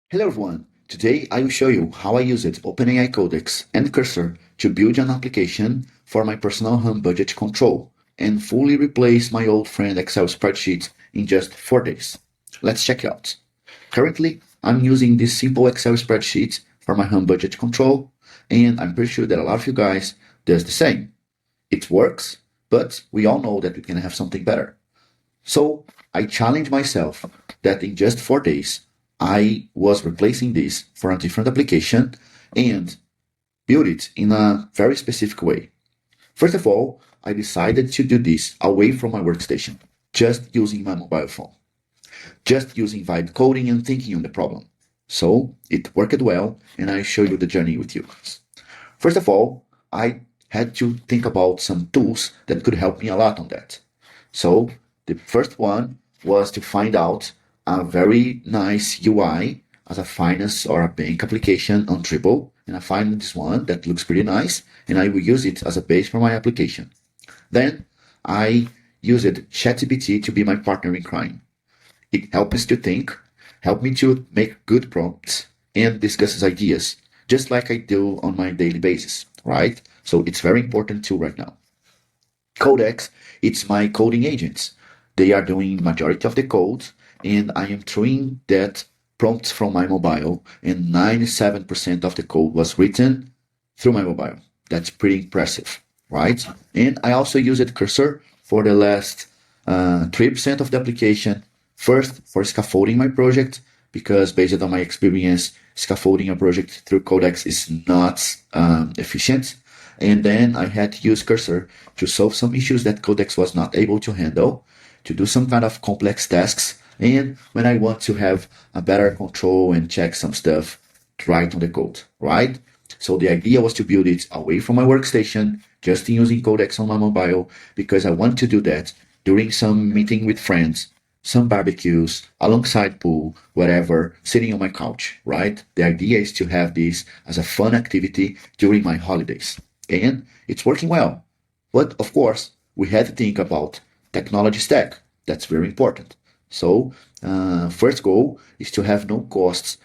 Hello everyone, today I will show you how I used OpenAI Codex and Cursor to build an application for my personal home budget control and fully replace my old friend Excel spreadsheet in just 4 days. Let's check it out. Currently, I'm using this simple Excel spreadsheet for my home budget control, and I'm pretty sure that a lot of you guys does the same. It works, but we all know that we can have something better. So I challenged myself that in just 4 days, I was replacing this for a different application and build it in a very specific way. First of all, I decided to do this away from my workstation, just using my mobile phone, just using vibe coding and thinking on the problem. So it worked well, and I show you the journey with you guys. First of all, I had to think about some tools that could help me a lot on that. So the first one was to find out a very nice UI as a finance or a bank application on Dribble. And I find this one that looks pretty nice, and I will use it as a base for my application. Then I used ChatGPT to be my partner in crime. It helps us to think, help me to make good prompts, and discusses ideas, just like I do on my daily basis, right? So it's very important tool right now. Codex, it's my coding agents. They are doing majority of the code, and I am throwing that prompts from my mobile, and 97% of the code was written through my mobile. That's pretty impressive, right? And I also used Cursor for the last 3% of the application. First, for scaffolding my project, because based on my experience, scaffolding a project through Codex is not efficient. And then I had to use Cursor to solve some issues that Codex was not able to handle, to do some kind of complex tasks, and when I want to have a better control and check some stuff right on the code, right? So the idea was to build it away from my workstation, just using Codex on my mobile, because I want to do that during some meeting with friends, some barbecues, alongside pool, whatever, sitting on my couch, right? The idea is to have this as a fun activity during my holidays. And it's working well. But of course, we had to think about technology stack. That's very important. So first goal is to have no costs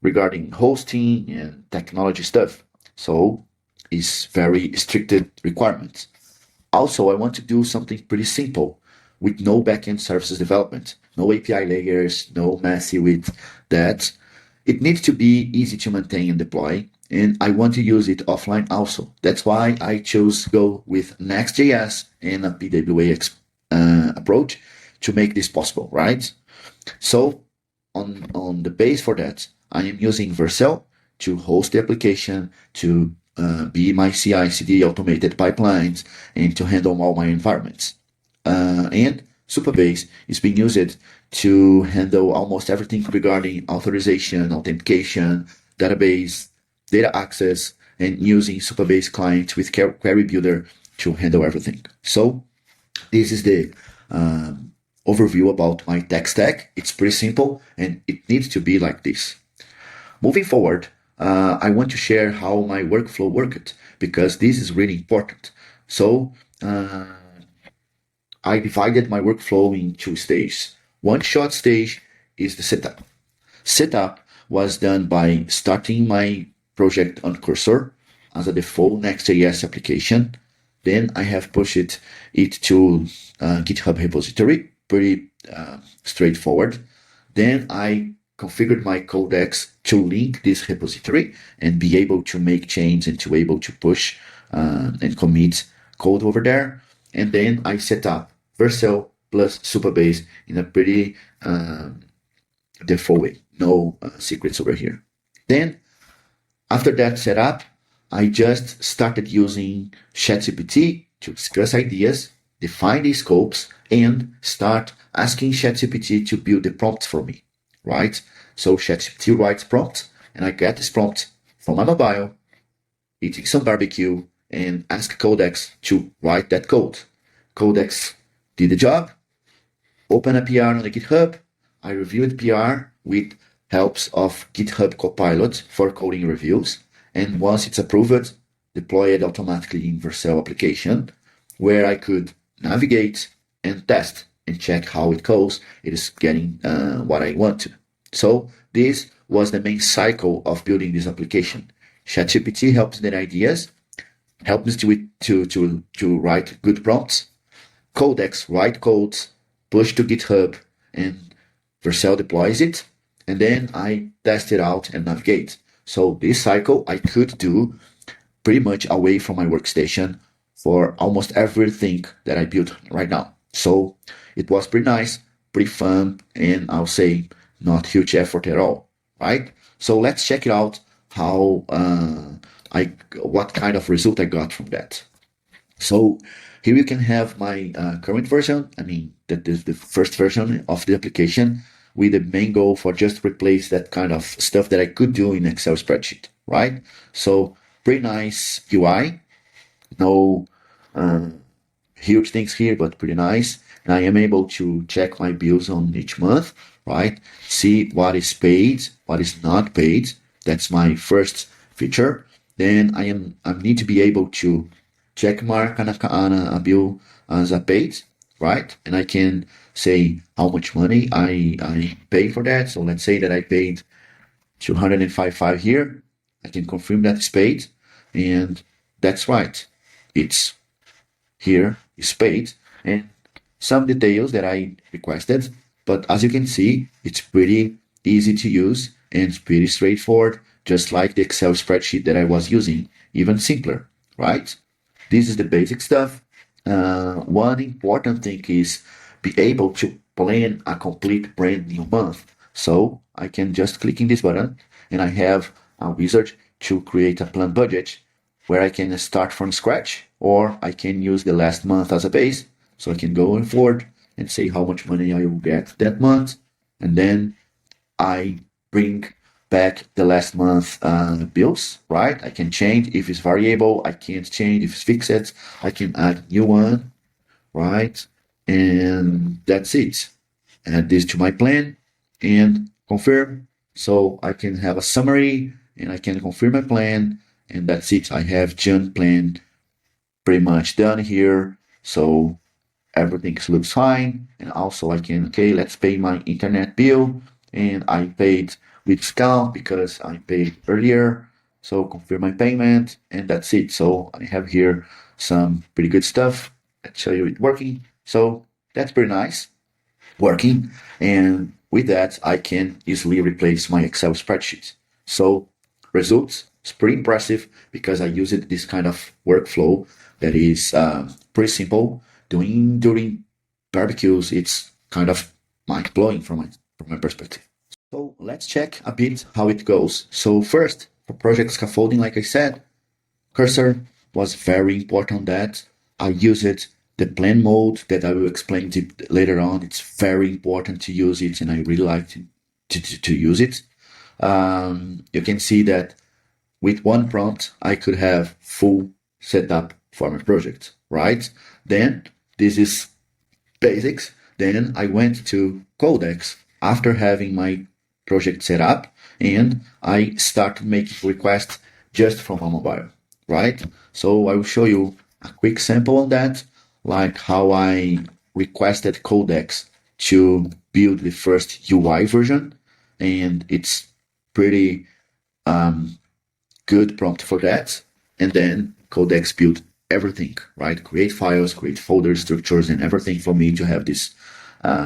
regarding hosting and technology stuff. So it's very restricted requirements. Also, I want to do something pretty simple with no backend services development, no API layers, no messy with that. It needs to be easy to maintain and deploy, and I want to use it offline also. That's why I chose to go with Next.js and a PWA approach to make this possible, right? So on the base for that, I am using Vercel to host the application, to be my CI/CD automated pipelines, and to handle all my environments. And Supabase is being used to handle almost everything regarding authorization, authentication, database, data access, and using Supabase client with Query Builder to handle everything. So this is the overview about my tech stack. It's pretty simple, and it needs to be like this. Moving forward, I want to share how my workflow worked, because this is really important. So I divided my workflow in 2 stages. One short stage is the setup. Setup was done by starting my project on Cursor as a default Next.js application. Then I have pushed it to GitHub repository, pretty straightforward. Then I configured my Codex to link this repository and be able to make changes and to be able to push and commit code over there. And then I set up Vercel plus Supabase in a pretty default way. No secrets over here. Then after that setup, I just started using ChatGPT to discuss ideas, define the scopes, and start asking ChatGPT to build the prompts for me, right? So ChatGPT writes prompts, and I get this prompt from my mobile, eating some barbecue, and ask Codex to write that code. Codex did the job, open a PR on the GitHub. I reviewed PR with helps of GitHub Copilot for coding reviews. And once it's approved, deploy it automatically in Vercel application, where I could navigate and test and check how it goes. It is getting what I want to. So this was the main cycle of building this application. ChatGPT helps me get ideas, helps me to write good prompts. Codex write codes, push to GitHub, and Vercel deploys it, and then I test it out and navigate. So this cycle I could do pretty much away from my workstation for almost everything that I built right now. So it was pretty nice, pretty fun, and I'll say not huge effort at all, right? So let's check it out how what kind of result I got from that. So here you can have my current version. I mean, that is the first version of the application with the main goal for just replace that kind of stuff that I could do in Excel spreadsheet, right? So pretty nice UI. No huge things here, but pretty nice. And I am able to check my bills on each month, right? See what is paid, what is not paid. That's my first feature. Then I need to be able to check mark on a bill as a paid, right? And I can say how much money I paid for that. So let's say that I paid 255 here. I can confirm that it's paid, and that's right. It's here is paid, and some details that I requested. But as you can see, it's pretty easy to use and it's pretty straightforward, just like the Excel spreadsheet that I was using, even simpler, right? This is the basic stuff. One important thing is be able to plan a complete brand new month. So I can just click in this button and I have a wizard to create a plan budget where I can start from scratch, or I can use the last month as a base. So I can go forward and say how much money I will get that month. And then I bring back the last month bills, right? I can change if it's variable. I can't change if it's fixed. I can add new one, right? And that's it. Add this to my plan and confirm. So I can have a summary and I can confirm my plan, and that's it. I have June plan pretty much done here. So everything looks fine. And also I can, okay, let's pay my internet bill. And I paid with discount because I paid earlier. So confirm my payment, and that's it. So I have here some pretty good stuff. Let's show you it working. So that's pretty nice working. And with that, I can easily replace my Excel spreadsheet. So results, it's pretty impressive because I used this kind of workflow that is pretty simple. Doing during barbecues, it's kind of mind blowing from my perspective. So let's check a bit how it goes. So first, for project scaffolding, like I said, Cursor was very important that I used the plan mode that I will explain later on. It's very important to use it, and I really like to use it. You can see that with one prompt, I could have full setup for my project, right? Then this is basics. Then I went to Codex after having my project set up, and I started making requests just from a mobile, right? So I will show you a quick sample on that, like how I requested Codex to build the first UI version, and it's pretty good prompt for that. And then Codex built everything, right? Create files, create folders, structures, and everything for me to have this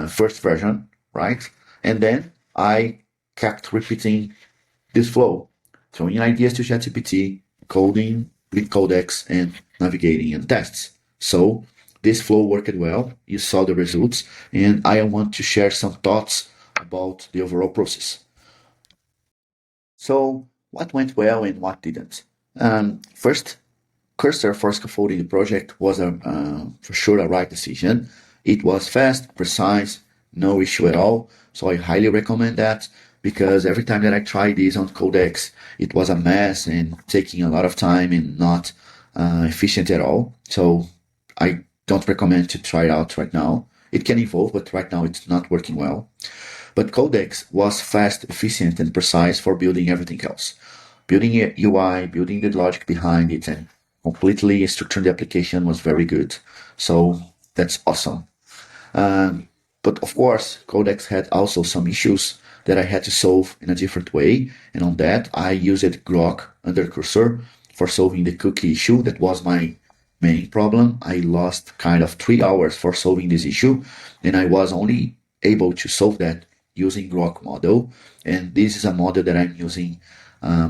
first version, right? And then I kept repeating this flow, throwing ideas to ChatGPT, coding with Codex, and navigating and tests. So this flow worked well. You saw the results, and I want to share some thoughts about the overall process. So what went well and what didn't? First, Cursor for scaffolding the project was for sure a right decision. It was fast, precise, no issue at all. So I highly recommend that, because every time that I tried this on Codex, it was a mess and taking a lot of time and not efficient at all. So I don't recommend to try it out right now. It can evolve, but right now it's not working well. But Codex was fast, efficient, and precise for building everything else. Building a UI, building the logic behind it, and completely structuring the application was very good. So that's awesome. But of course, Codex had also some issues that I had to solve in a different way. And on that, I used Grok under Cursor for solving the cookie issue. That was my main problem. I lost kind of 3 hours for solving this issue, and I was only able to solve that using Grok model. And this is a model that I'm using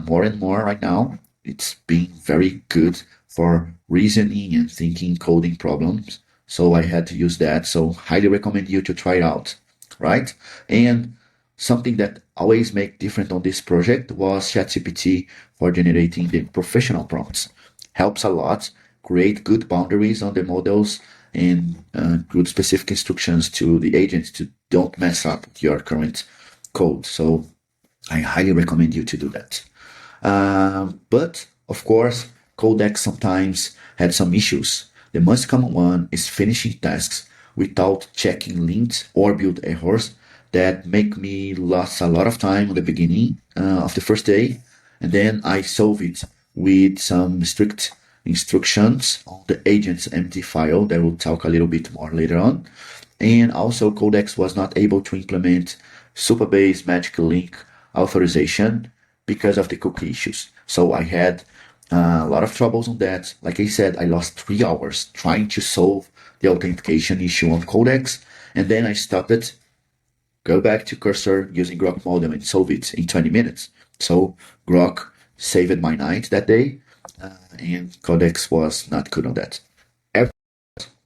more and more right now. It's been very good for reasoning and thinking coding problems. So I had to use that. So highly recommend you to try it out, right? And something that always make different on this project was ChatGPT for generating the professional prompts. Helps a lot, create good boundaries on the models and good specific instructions to the agents to don't mess up your current code. So I highly recommend you to do that. But of course, Codex sometimes had some issues. The most common one is finishing tasks without checking links or build errors that make me lose a lot of time at the beginning of the first day. And then I solve it with some strict instructions on the agent's empty file that we'll talk a little bit more later on. And also Codex was not able to implement Supabase magic link authorization because of the cookie issues. So I had a lot of troubles on that. Like I said, I lost 3 hours trying to solve the authentication issue on Codex. And then I stopped it, go back to Cursor using Grok model and solve it in 20 minutes. So Grok saved my night that day, and Codex was not good on that.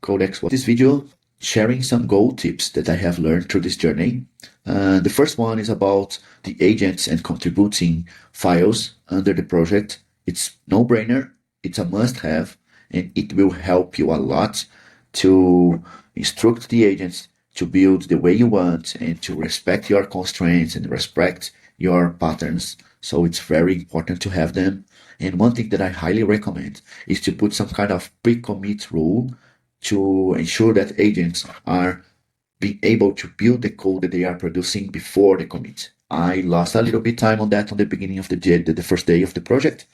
Codex was this video sharing some gold tips that I have learned through this journey. The first one is about the agents and contributing files under the project. It's no-brainer, it's a must-have, and it will help you a lot to instruct the agents to build the way you want and to respect your constraints and respect your patterns. So it's very important to have them. And one thing that I highly recommend is to put some kind of pre-commit rule to ensure that agents are being able to build the code that they are producing before the commit. I lost a little bit time on that on the beginning of the first day of the project,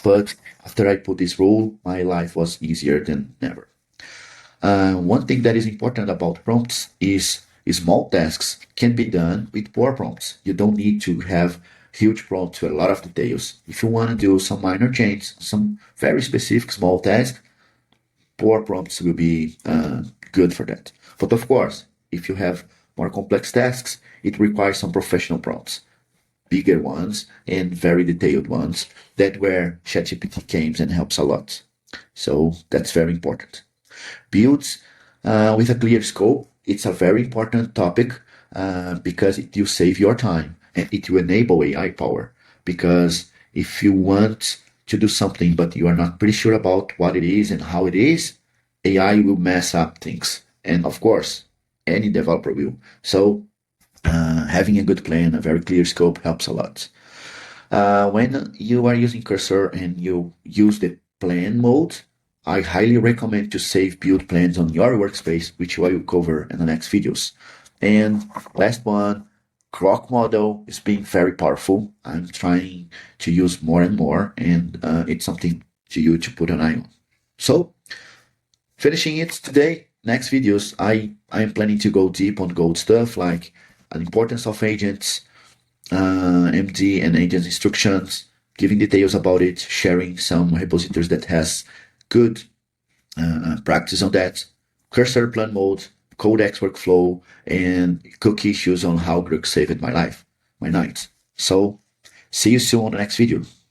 but after I put this rule, my life was easier than ever. One thing that is important about prompts is small tasks can be done with poor prompts. You don't need to have huge prompts with a lot of details. If you want to do some minor changes, some very specific small tasks, poor prompts will be good for that. But of course, if you have more complex tasks, it requires some professional prompts, bigger ones and very detailed ones. That's where ChatGPT comes and helps a lot. So that's very important. Builds with a clear scope. It's a very important topic because it will save your time and it will enable AI power. Because if you want to do something but you are not pretty sure about what it is and how it is, AI will mess up things. And of course, any developer will. So having a good plan, a very clear scope helps a lot. When you are using Cursor and you use the plan mode, I highly recommend to save build plans on your workspace, which I will cover in the next videos. And last one, Grok model is being very powerful. I'm trying to use more and more, and it's something to you to put an eye on. So, finishing it today, next videos, I am planning to go deep on gold stuff like the importance of agents, MD and agents instructions, giving details about it, sharing some repositories that has good practice on that, Cursor plan mode, Codex workflow, and cookie issues on how Grok saved my life, my night. So see you soon on the next video.